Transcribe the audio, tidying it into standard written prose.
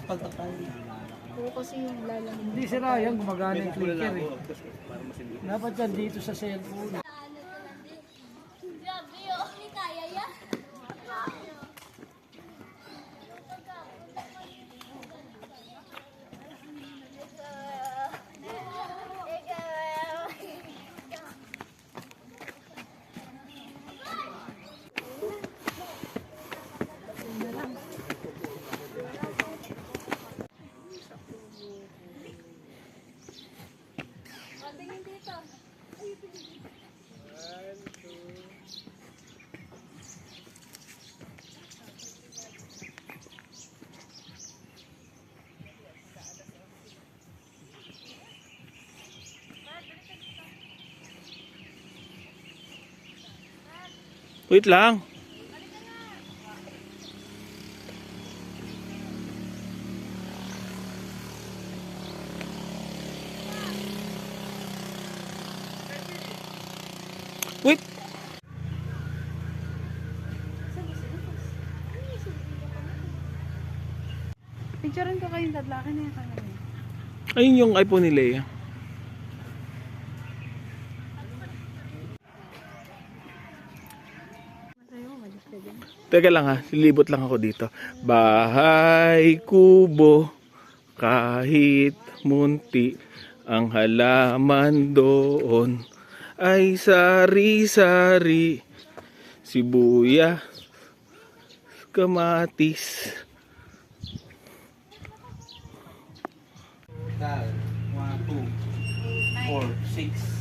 pagkakali. Oo, kasi yung lalamig. Hindi sira yan, gumagana yung clicker eh. Dapat yan dito sa cellphone. Grabe yun. Hindi kaya yan. Tingin dito. Wait lang. Wait. Picturean ko kayong dadlakan na yung camera. Ayun yung iPhone ni Leia. Teka lang ha, lilibot lang ako dito. Bahay kubo, kahit munti, ang halaman doon ay sari-sari, sibuya, kamatis. 1, 2, 4, 6.